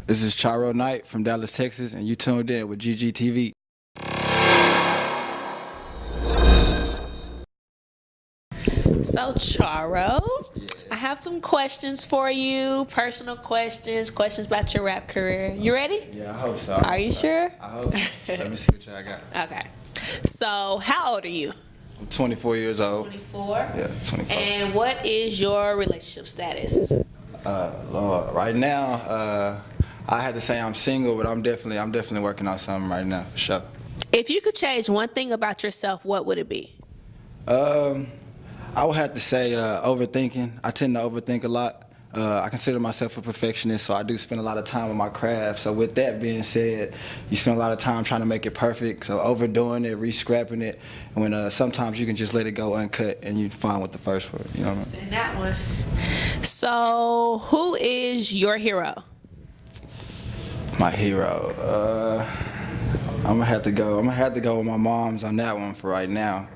This is Charo Knight from Dallas, Texas, and you tuned in with GGTV. So Charo, I have some questions for you, personal questions, questions about your rap career. You ready? Yeah, I hope so. Are you sure? I hope. Let me see what y'all got. Okay. So how old are you? I'm 24 years old. 24? Yeah, 24. And what is your relationship status? Lord, right now, I had to say I'm single, but I'm definitely working on something right now for sure. If you could change one thing about yourself, what would it be? I would have to say overthinking. I tend to overthink a lot. I consider myself a perfectionist, so I do spend a lot of time on my craft. So with that being said, you spend a lot of time trying to make it perfect, so overdoing it, re-scrapping it, when sometimes you can just let it go uncut and you're fine with the first one. You know what I mean? That one. So who is your hero? My hero. I'm gonna have to go with my mom's on that one for right now.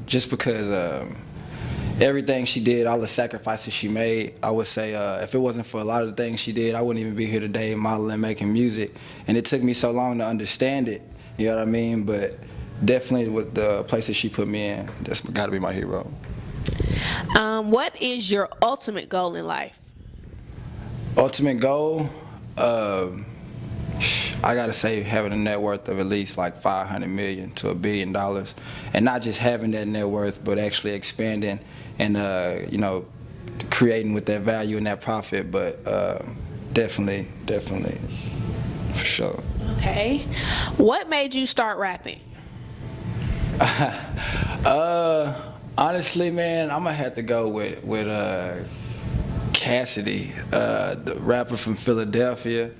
Just because everything she did, all the sacrifices she made, I would say if it wasn't for a lot of the things she did, I wouldn't even be here today modeling, making music. And it took me so long to understand it, you know what I mean? But definitely with the places she put me in, that's gotta be my hero. What is your ultimate goal in life? Ultimate goal? I gotta say having a net worth of at least like 500 million to $1 billion, and not just having that net worth, but actually expanding and you know, creating with that value and that profit. But definitely, for sure. Okay. What made you start rapping? Honestly, man, I'm gonna have to go with Cassidy, the rapper from Philadelphia.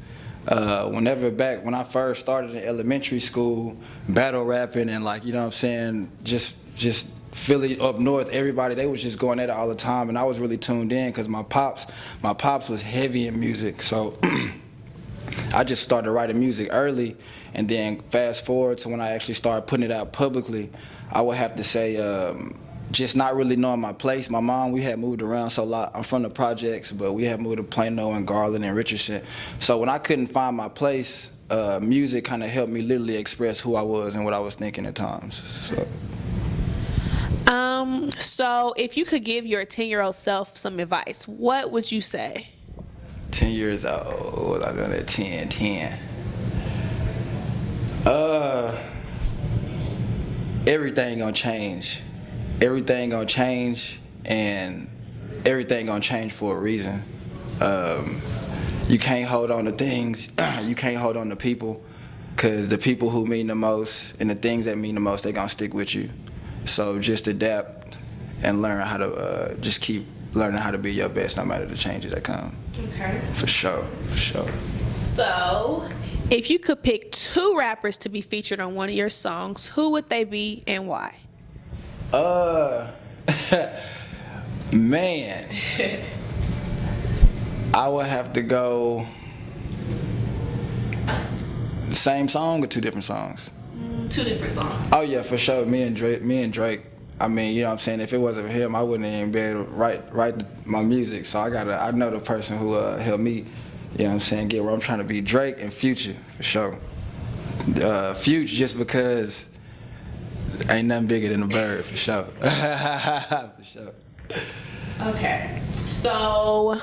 When I first started in elementary school, battle rapping and, like, you know what I'm saying, just Philly up north, everybody, they was just going at it all the time, and I was really tuned in because my pops was heavy in music, so I just started writing music early, and then fast forward to when I actually started putting it out publicly, I would have to say just not really knowing my place. My mom, we had moved around so a lot. I'm from the projects, but we had moved to Plano and Garland and Richardson. So when I couldn't find my place, music kind of helped me literally express who I was and what I was thinking at times. So if you could give your 10-year-old self some advice, what would you say? 10 years old, what was I doing at 10? Everything gonna change. Everything gonna change, and everything gonna change for a reason. You can't hold on to things, you can't hold on to people, because the people who mean the most and the things that mean the most, they gonna stick with you. So just adapt and learn how to, just keep learning how to be your best no matter the changes that come. Okay. For sure. So if you could pick 2 rappers to be featured on one of your songs, who would they be and why? Man, I would have to go the same song or 2 different songs? 2 different songs. Oh yeah, for sure. Me and Drake. I mean, you know what I'm saying? If it wasn't for him, I wouldn't even be able to write my music. So I know the person who helped me, you know what I'm saying, get where I'm trying to be. Drake and Future, for sure. Future just because ain't nothing bigger than a bird, for sure. For sure. Okay. So,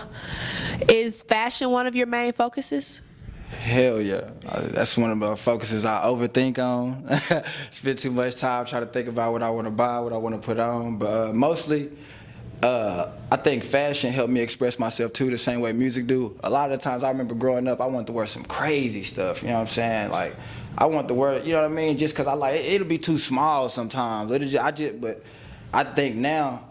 is fashion one of your main focuses? Hell yeah. That's one of the focuses I overthink on. Spend too much time trying to think about what I want to buy, what I want to put on. But mostly, I think fashion helped me express myself too, the same way music do. A lot of the times I remember growing up, I wanted to wear some crazy stuff, you know what I'm saying? Like, I want to wear, you know what I mean? Just because I like it'll be too small sometimes. But I think now,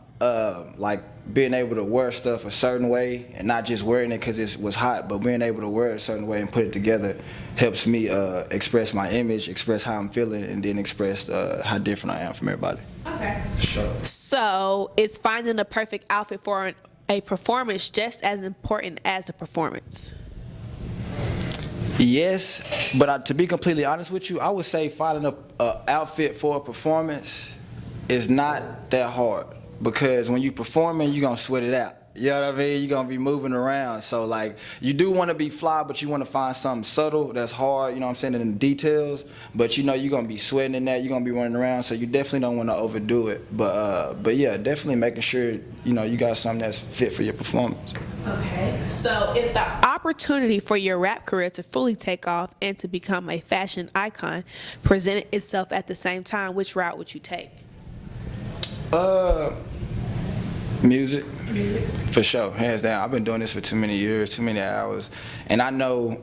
like being able to wear stuff a certain way and not just wearing it because it was hot, but being able to wear it a certain way and put it together helps me express my image, express how I'm feeling, and then express how different I am from everybody. Okay. Sure. So, is finding the perfect outfit for a performance just as important as the performance? Yes, but to be completely honest with you, I would say finding an outfit for a performance is not that hard, because when you performing, you're gonna sweat it out. You know what I mean? You're gonna be moving around. So like, you do want to be fly, but you want to find something subtle that's hard, you know what I'm saying, in the details. But you know you're gonna be sweating in that, you're gonna be running around, so you definitely don't want to overdo it. But yeah, definitely making sure, you know, you got something that's fit for your performance. Okay. So if the opportunity for your rap career to fully take off and to become a fashion icon presented itself at the same time, which route would you take? Music, for sure, hands down. I've been doing this for too many years, too many hours, and I know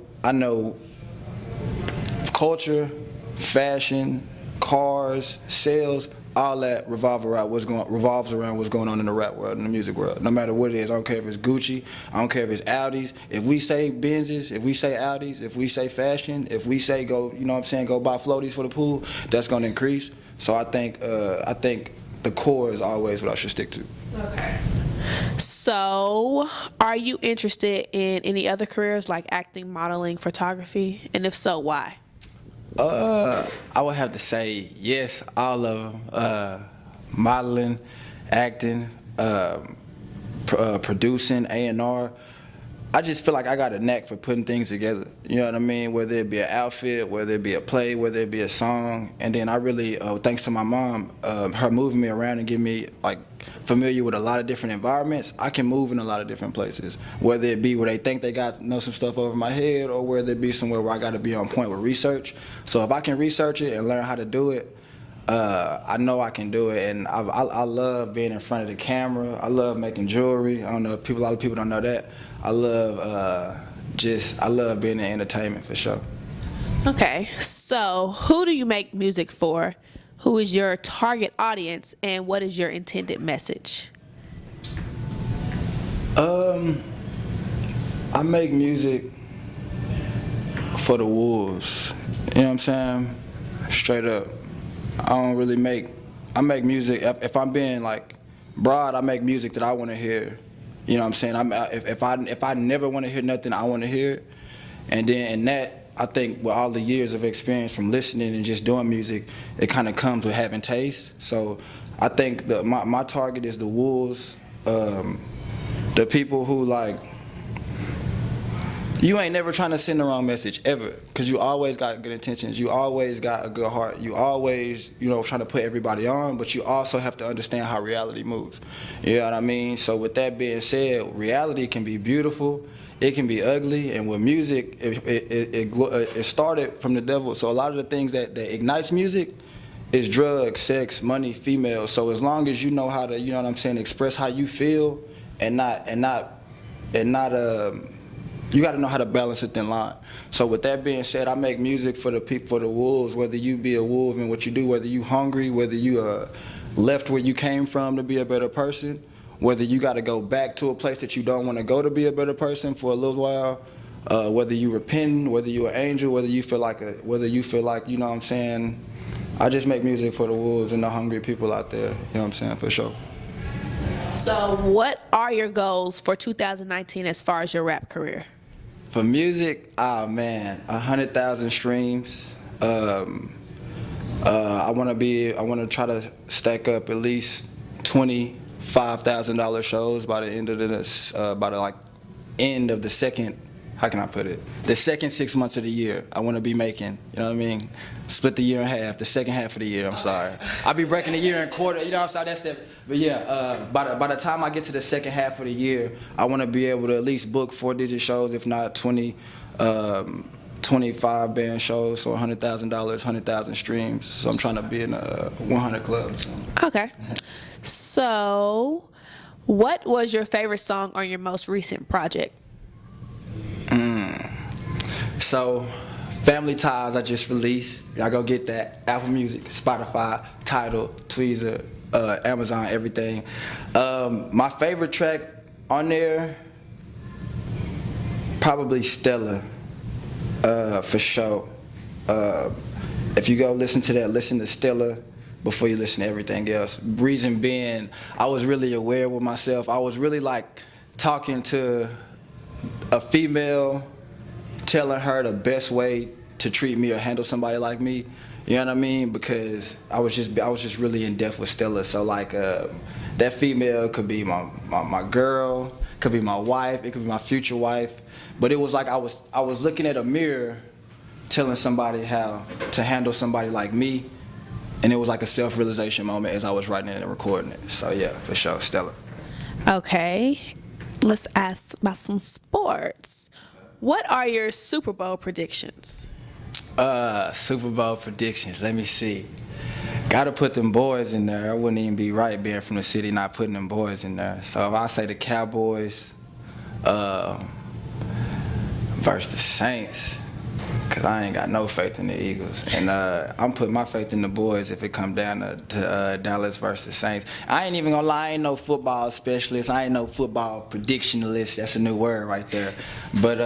culture, fashion, cars, sales, all that revolves around what's going on in the rap world, in the music world. No matter what it is, I don't care if it's Gucci, I don't care if it's Audis. If we say Benzes, if we say Audis, if we say fashion, if we say go, you know what I'm saying, go buy floaties for the pool, that's gonna increase. So I think the core is always what I should stick to. Okay. So, are you interested in any other careers like acting, modeling, photography? And if so, why? I would have to say yes, all of them. Modeling, acting, producing, A&R. I just feel like I got a knack for putting things together. You know what I mean? Whether it be an outfit, whether it be a play, whether it be a song. And then I really, thanks to my mom, her moving me around and getting me like familiar with a lot of different environments, I can move in a lot of different places. Whether it be where they think they got know some stuff over my head, or whether it be somewhere where I got to be on point with research. So if I can research it and learn how to do it, I know I can do it, and I love being in front of the camera. I love making jewelry. I don't know, a lot of people don't know that. I love I love being in entertainment, for sure. Okay, so who do you make music for? Who is your target audience, and what is your intended message? I make music for the wolves. You know what I'm saying? Straight up. I make music, if I'm being like broad, I make music that I want to hear. You know what I'm saying? If I never want to hear nothing, I want to hear it. And then in that, I think with all the years of experience from listening and just doing music, it kind of comes with having taste. So I think my target is the wolves, the people who like, you ain't never trying to send the wrong message, ever. Because you always got good intentions. You always got a good heart. You always, you know, trying to put everybody on, but you also have to understand how reality moves. You know what I mean? So with that being said, reality can be beautiful. It can be ugly. And with music, it started from the devil. So a lot of the things that ignites music is drugs, sex, money, females. So as long as you know how to, you know what I'm saying, express how you feel and not you got to know how to balance a thin line. So with that being said, I make music for the people, for the wolves, whether you be a wolf in what you do, whether you hungry, whether you left where you came from to be a better person, whether you got to go back to a place that you don't want to go to be a better person for a little while, whether you repent, whether you an angel, whether you feel like, you know what I'm saying, I just make music for the wolves and the hungry people out there, you know what I'm saying, for sure. So what are your goals for 2019 as far as your rap career? For music, man, 100,000 streams. I want to try to stack up at least $25,000 shows by the end of the second. How can I put it? The second 6 months of the year, I want to be making. You know what I mean? Split the year in half. The second half of the year. I'm sorry. I'll be breaking the year in quarter. You know what I'm saying? But yeah. By the time I get to the second half of the year, I want to be able to at least book 4-digit shows, if not 25 band shows, so $100,000, 100,000 streams. So I'm trying to be in 100 clubs. Okay. So, what was your favorite song on your most recent project? So, Family Ties I just released. Y'all go get that. Apple Music, Spotify, Tidal, Tweezer, Amazon, everything. My favorite track on there, probably Stella, for sure. If you go listen to that, listen to Stella before you listen to everything else. Reason being, I was really aware with myself. I was really like talking to a female, telling her the best way to treat me or handle somebody like me. You know what I mean? Because I was just really in depth with Stella. So like that female could be my girl, could be my wife, it could be my future wife. But it was like I was looking at a mirror, telling somebody how to handle somebody like me, and it was like a self-realization moment as I was writing it and recording it. So yeah, for sure, Stella. Okay, let's ask about some sports. What are your Super Bowl predictions? Super Bowl predictions. Let me see. Gotta put them boys in there. I wouldn't even be right being from the city not putting them boys in there. So if I say the Cowboys versus the Saints, because I ain't got no faith in the Eagles. And I'm putting my faith in the boys if it come down to Dallas versus Saints. I ain't even gonna lie, I ain't no football specialist. I ain't no football predictionalist. That's a new word right there. But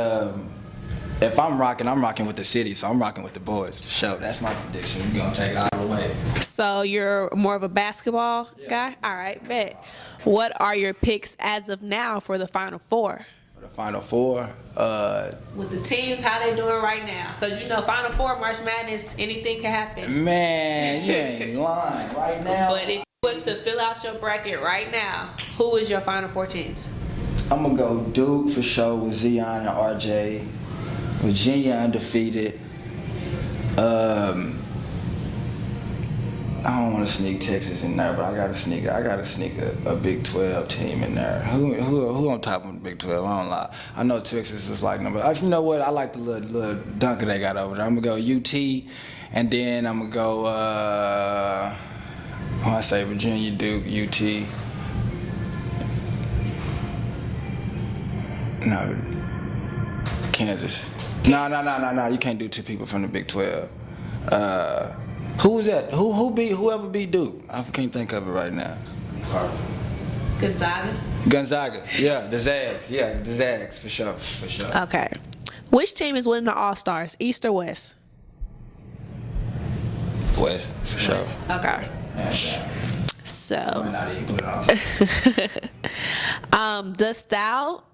if I'm rocking with the city, so I'm rocking with the boys. So that's my prediction. We're gonna take it all the way. So you're more of a basketball guy? All right, bet. What are your picks as of now for the Final Four? For the Final Four, With the teams, how they doing right now? Because, Final Four, March Madness, anything can happen. man, you ain't lying right now. But if you was to fill out your bracket right now, who is your Final Four teams? I'm gonna go Duke for sure with Zion and RJ. Virginia undefeated. I don't want to sneak Texas in there, but I gotta sneak a Big 12 team in there. Who on top of the Big 12? I don't lie. I know Texas was like number. You know what? I like the little dunker they got over there. I'm gonna go UT, and then I'm gonna go. When I say Virginia, Duke, UT. No, Kansas. No. You can't do two people from the Big 12. Who was that? Whoever beat Duke? I can't think of it right now. Sorry. Gonzaga. Yeah, the Zags. Yeah, the Zags for sure. Okay. Which team is winning the All-Stars, East or West? West, for sure. Okay. Yeah. So, Not even put it on.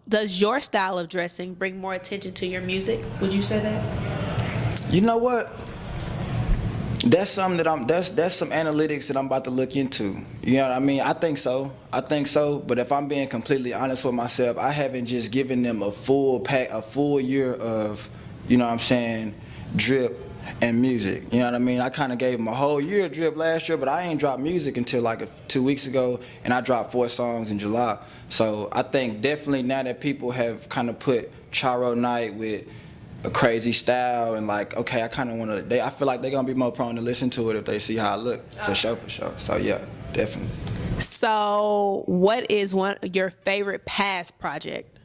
does your style of dressing bring more attention to your music? Would you say that? You know what? That's something that's some analytics that I'm about to look into. You know what I mean? I think so. But if I'm being completely honest with myself, I haven't just given them a full year of, you know what I'm saying, drip and music. You know what I mean? I kind of gave them a whole year of drip last year, but I ain't dropped music until like 2 weeks ago, and I dropped 4 songs in July. So I think definitely now that people have kind of put Charo Knight with a crazy style and like, okay, I kind of want to, I feel like they're going to be more prone to listen to it if they see how I look. For sure. So yeah, definitely. So what is your favorite past project?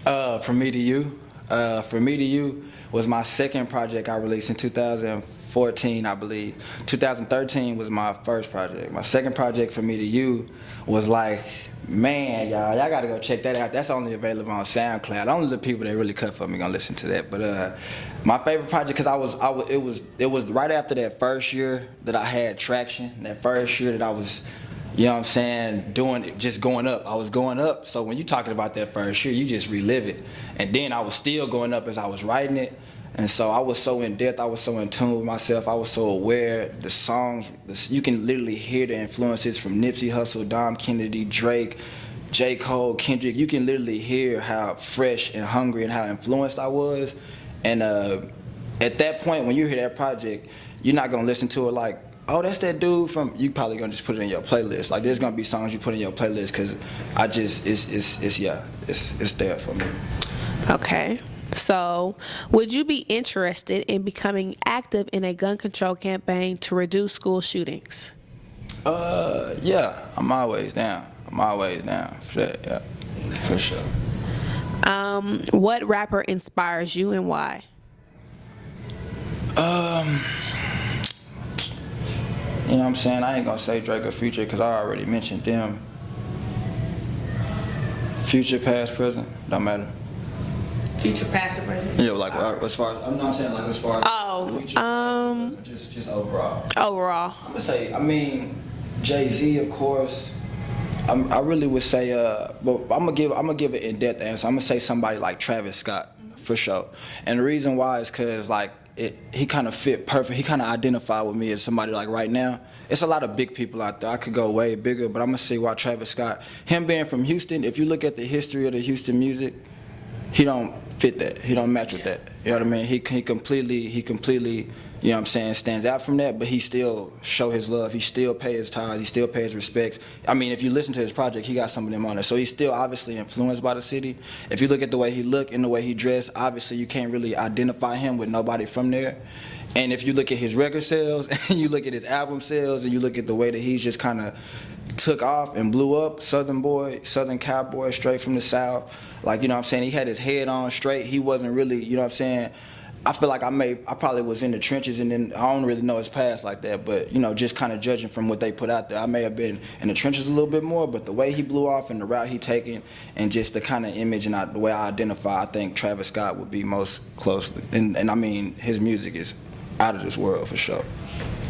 From Me to You. From Me to You was my second project I released in 2014, I believe. 2013 was my first project. My second project, From Me to You, was like, man, y'all gotta go check that out. That's only available on SoundCloud. Only the people that really cut for me gonna listen to that. But my favorite project, cause it was right after that first year that I had traction. That first year that I was, you know what I'm saying, just going up. I was going up. So when you're talking about that first year, you just relive it. And then I was still going up as I was writing it. And so I was so in depth, I was so in tune with myself, I was so aware. The songs, you can literally hear the influences from Nipsey Hussle, Dom Kennedy, Drake, J. Cole, Kendrick. You can literally hear how fresh and hungry and how influenced I was. And at that point, when you hear that project, you're not gonna listen to it like, oh, that's that dude from, you probably gonna just put it in your playlist. Like there's gonna be songs you put in your playlist cause it's there for me. Okay. So, would you be interested in becoming active in a gun control campaign to reduce school shootings? Yeah, I'm always down. For that, yeah, for sure. What rapper inspires you and why? You know what I'm saying? I ain't gonna say Drake or Future because I already mentioned them. Future, past, present, don't matter. Future, past, or present? Yeah, like as far as, I'm not saying like as far as future, just overall. Overall. I'm gonna say, I mean, Jay-Z, of course. I really would say, but I'm gonna give an in-depth answer. I'm gonna say somebody like Travis Scott, for sure. And the reason why is because like he kind of fit perfect. He kind of identified with me as somebody like right now. It's a lot of big people out there. I could go way bigger, but I'm gonna see why Travis Scott. Him being from Houston, if you look at the history of the Houston music, he don't fit that. He don't match with that. You know what I mean? He completely, you know what I'm saying, stands out from that, but he still show his love. He still pay his tithes. He still pay his respects. I mean, if you listen to his project, he got some of them on there. So he's still obviously influenced by the city. If you look at the way he look and the way he dressed, obviously you can't really identify him with nobody from there. And if you look at his record sales, and you look at his album sales, and you look at the way that he's just kind of took off and blew up, Southern boy, Southern cowboy, straight from the South. Like, you know what I'm saying, he had his head on straight. He wasn't really, you know what I'm saying, I feel like I probably was in the trenches, and then I don't really know his past like that, but, you know, just kind of judging from what they put out there, I may have been in the trenches a little bit more, but the way he blew off and the route he taken and just the kind of image and the way I identify, I think Travis Scott would be most closely. And I mean, his music is out of this world for sure.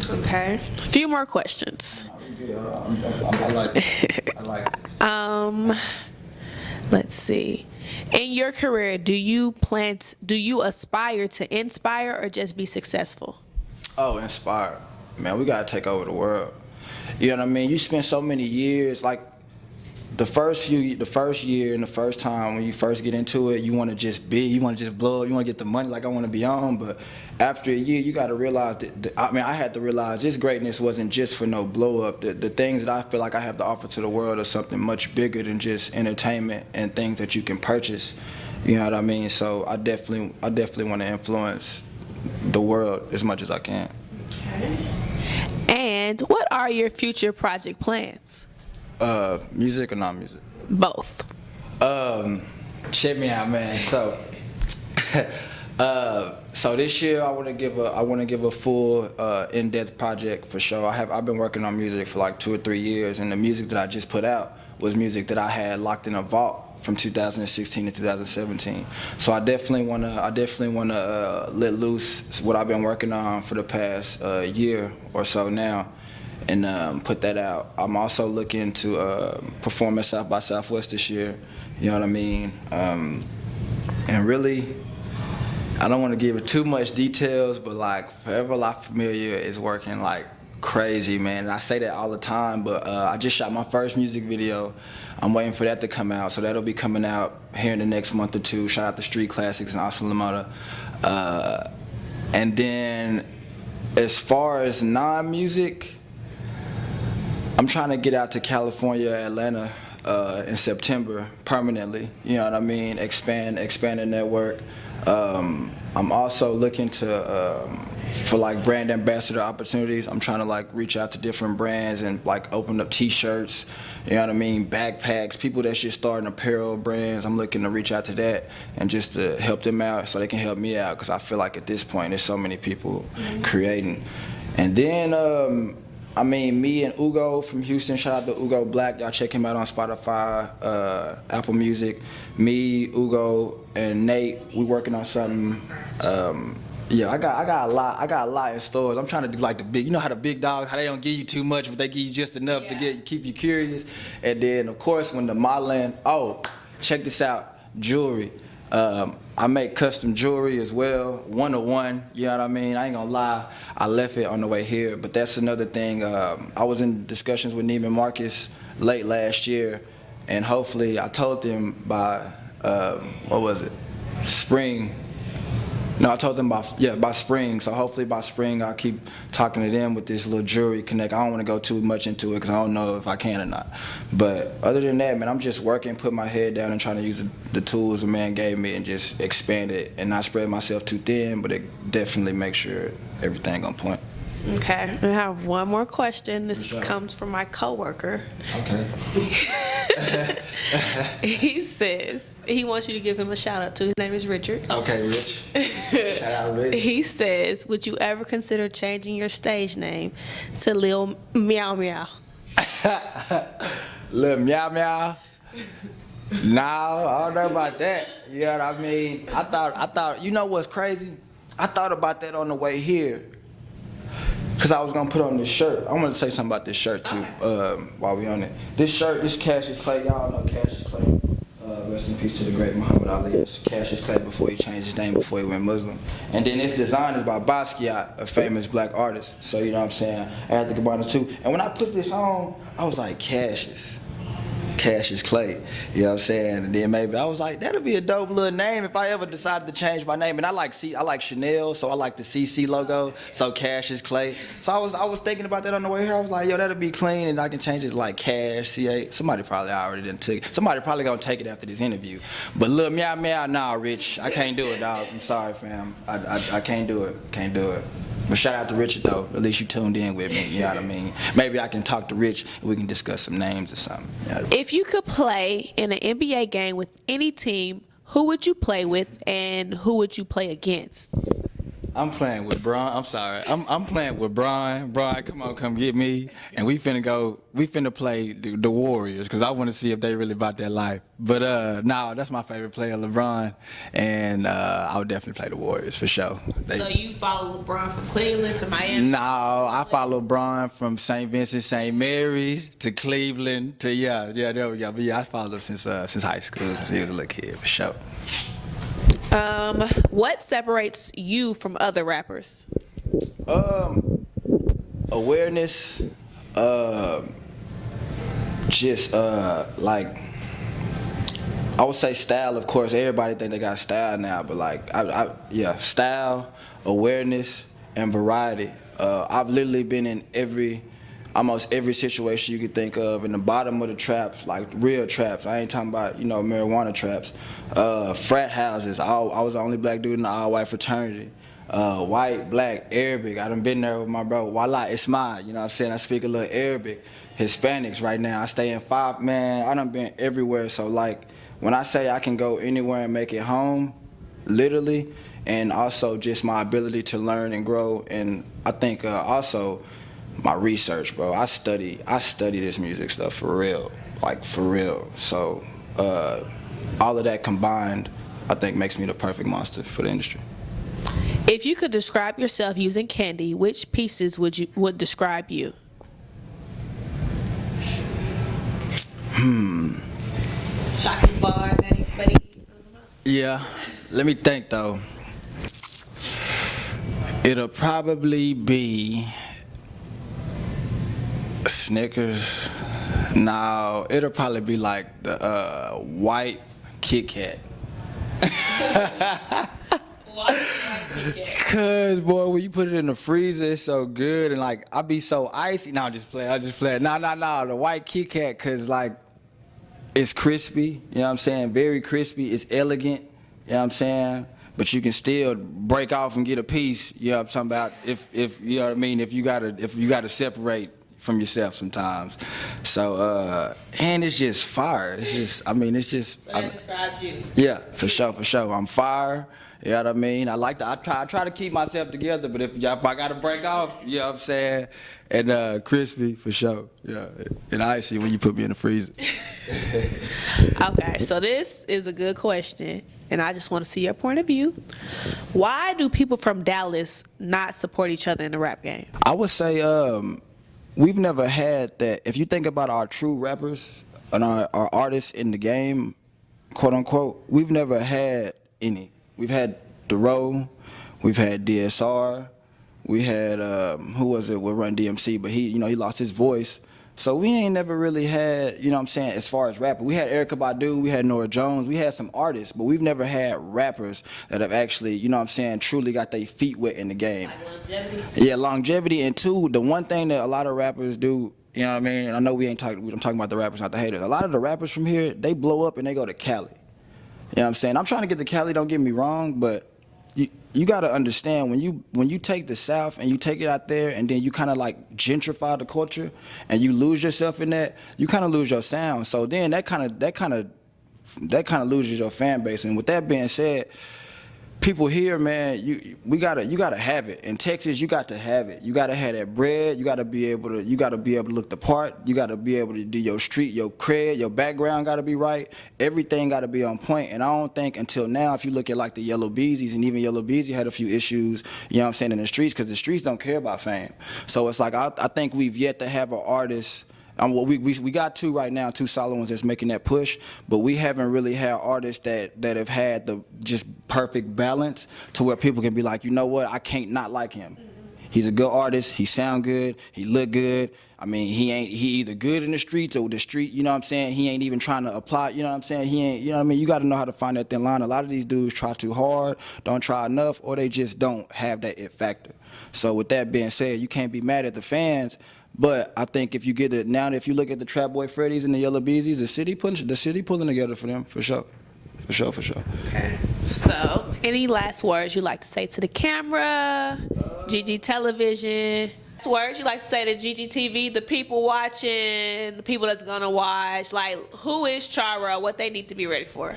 Okay. A few more questions. I like it. I like it. Let's see. In your career, do you aspire to inspire or just be successful? Oh, inspire. Man, we gotta take over the world. You know what I mean? You spend so many years, like the first year and the first time when you first get into it, you wanna just blow up, you wanna get the money like I wanna be on, but after a year, you gotta realize I had to realize this greatness wasn't just for no blow up. The things that I feel like I have to offer to the world are something much bigger than just entertainment and things that you can purchase. You know what I mean? So I definitely wanna influence the world as much as I can. Okay. And what are your future project plans? Music or non-music? Both. Check me out, man. So this year I want to give a full in-depth project for sure. I've been working on music for like 2 or 3 years, and the music that I just put out was music that I had locked in a vault from 2016 to 2017. So I definitely want to let loose what I've been working on for the past year or so now, and put that out. I'm also looking to perform at South by Southwest this year. You know what I mean? And really, I don't want to give it too much details, but like Forever La Familia is working like crazy, man. And I say that all the time, but I just shot my first music video. I'm waiting for that to come out, so that'll be coming out here in the next month or two. Shout out to Street Classics and Austin Lamota. And then as far as non-music, I'm trying to get out to California, Atlanta in September permanently. You know what I mean? Expand the network. I'm also looking for like brand ambassador opportunities. I'm trying to like reach out to different brands and like open up T-shirts, you know what I mean, backpacks, people that's just starting apparel brands. I'm looking to reach out to that and just to help them out so they can help me out, because I feel like at this point there's so many people creating. And then I mean, me and Ugo from Houston, shout out to Ugo Black. Y'all check him out on Spotify, Apple Music. Me, Ugo, and Nate, we working on something. Yeah, I got a lot in stores. I'm trying to do like the big, you know how the big dogs, how they don't give you too much, but they give you just enough to keep you curious. And then of course when the modeling, check this out, jewelry. I make custom jewelry as well, 1-to-1, you know what I mean? I ain't gonna lie, I left it on the way here, but that's another thing. I was in discussions with Neiman Marcus late last year, and hopefully I told them by, spring. No, I told them by spring, so hopefully by spring I'll keep talking to them with this little jewelry connect. I don't want to go too much into it because I don't know if I can or not. But other than that, man, I'm just working, put my head down and trying to use the tools the man gave me and just expand it and not spread myself too thin, but it definitely make sure everything on point. Okay, I have one more question. This comes from my coworker. Okay. He says he wants you to give him a shout out to. His name is Richard. Okay, Rich. Shout out, Rich. He says, would you ever consider changing your stage name to Lil Meow Meow? Lil Meow Meow? No, I don't know about that. You know what I mean? I thought, you know what's crazy? I thought about that on the way here. Because I was going to put on this shirt. I want to say something about this shirt, too, while we on it. This shirt, this Cassius Clay. Y'all know Cassius Clay. rest in peace to the great Muhammad Ali. Cassius Clay before he changed his name, before he went Muslim. And then this design is by Basquiat, a famous black artist. So you know what I'm saying? I had to combine the two. And when I put this on, I was like, Cassius Clay, you know what I'm saying? And then maybe I was like, that'll be a dope little name if I ever decided to change my name. And I like Chanel, so I like the CC logo, so Cassius Clay. So I was thinking about that on the way here. I was like, yo, that'll be clean, and I can change it like Cash, CA. Somebody probably already done took it. Somebody probably gonna take it after this interview. But look, meow, nah, Rich, I can't do it, dog. I'm sorry, fam. I can't do it. Can't do it. But shout out to Richard, though. At least you tuned in with me, you know what I mean? Maybe I can talk to Rich and we can discuss some names or something. You know? If you could play in an NBA game with any team, who would you play with and who would you play against? I'm playing with Bron. I'm sorry. I'm playing with Bron. Bron, come get me. And we finna play the Warriors, because I want to see if they really about that life. But no, that's my favorite player, LeBron. And I would definitely play the Warriors for sure. So you follow LeBron from Cleveland to Miami? No, I follow LeBron from St. Vincent, St. Mary's to Cleveland to there we go. But yeah, I followed him since high school, since he was a little kid for sure. What separates you from other rappers? Awareness, like, I would say style. Of course, everybody think they got style now, but like, style, awareness, and variety. I've literally been in almost every situation you could think of, in the bottom of the traps, like real traps. I ain't talking about, marijuana traps. Frat houses. I was the only black dude in the all-white fraternity. White, black, Arabic. I done been there with my bro. Wallah, Ismail, you know what I'm saying? I speak a little Arabic. Hispanics right now. I stay in 5, man. I done been everywhere. So like, when I say I can go anywhere and make it home, literally, and also just my ability to learn and grow, and I think also my research, bro. I study this music stuff for real, like for real. So all of that combined, I think, makes me the perfect monster for the industry. If you could describe yourself using candy, which pieces would describe you? Shocking bar, anybody? Yeah, let me think though. It'll probably be Snickers. No, it'll probably be like the white Kit Kat. Cause boy, when you put it in the freezer, it's so good, and like I be so icy. No, I'm just playing. No, the white Kit Kat, cause like it's crispy. You know what I'm saying? Very crispy. It's elegant. You know what I'm saying? But you can still break off and get a piece. You know what I'm talking about? If you know what I mean? If you gotta separate from yourself sometimes. So and it's just fire. It's just So that describes you. Yeah, for sure. I'm fire. You know what I mean? I try to keep myself together, but if I gotta break off, you know what I'm saying? And crispy for sure. Yeah. And icy when you put me in the freezer. Okay, so this is a good question, and I just want to see your point of view. Why do people from Dallas not support each other in the rap game? I would say we've never had that. If you think about our true rappers and our artists in the game, quote unquote, we've never had any. We've had Dero, we've had DSR, we had who was it with Run DMC, but he lost his voice. So we ain't never really had, you know what I'm saying, as far as rappers. We had Erykah Badu, we had Nora Jones, we had some artists, but we've never had rappers that have actually, you know what I'm saying, truly got their feet wet in the game. Like longevity? Yeah, longevity. And two, the one thing that a lot of rappers do, you know what I mean, and I know I'm talking about the rappers, not the haters. A lot of the rappers from here, they blow up and they go to Cali. You know what I'm saying? I'm trying to get to Cali, don't get me wrong, but you got to understand, when you take the South and you take it out there and then you kind of like gentrify the culture and you lose yourself in that, you kind of lose your sound. So then that kind of loses your fan base. And with that being said, people here, man, you gotta have it. In Texas, you got to have it. You gotta have that bread. You gotta be able to look the part. You gotta be able to do your street, your cred, your background gotta be right. Everything gotta be on point. And I don't think until now, if you look at like the Yellow Beezies, and even Yellow Beezy had a few issues, you know what I'm saying, in the streets, because the streets don't care about fame. So it's like I think we've yet to have an artist We got two right now, two solid ones that's making that push, but we haven't really had artists that have had the just perfect balance to where people can be like, you know what, I can't not like him. He's a good artist. He sound good. He look good. I mean, he either good in the streets or the street, you know what I'm saying? He ain't even trying to apply, you know what I'm saying? He ain't, you know what I mean? You got to know how to find that thin line. A lot of these dudes try too hard, don't try enough, or they just don't have that it factor. So with that being said, you can't be mad at the fans, but I think if you get it now, if you look at the Trap Boy Freddy's and the Yellow Beezies, the city pulling together for them, for sure. For sure. Okay. So, any last words you'd like to say to the camera, GGTelevision? Last words you'd like to say to GGTV, the people watching, the people that's gonna watch, like who is Charo, what they need to be ready for?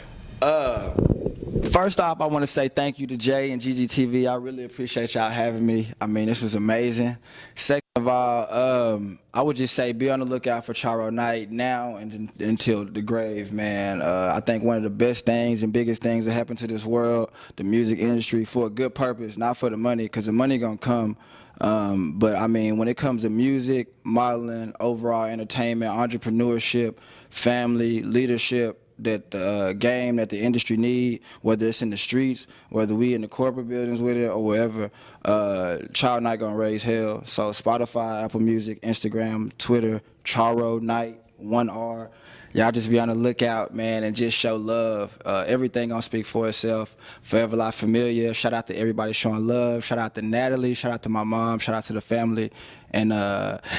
First off, I want to say thank you to Jay and GGTV. I really appreciate y'all having me. I mean, this was amazing. Second of all, I would just say be on the lookout for Charo Knight now and until the grave, man. I think one of the best things and biggest things that happened to this world, the music industry, for a good purpose, not for the money, because the money gonna come. But I mean, when it comes to music, modeling, overall entertainment, entrepreneurship, family, leadership, that the game that the industry need, whether it's in the streets, whether we in the corporate buildings with it or wherever, Charo Knight gonna raise hell. So Spotify, Apple Music, Instagram, Twitter, Charo Knight, 1R. Y'all just be on the lookout, man, and just show love. Everything gonna speak for itself. Forever La Familia. Shout out to everybody showing love. Shout out to Natalie. Shout out to my mom. Shout out to the family. And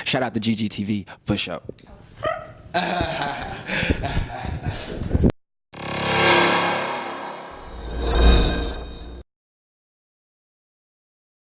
shout out to GGTV for sure.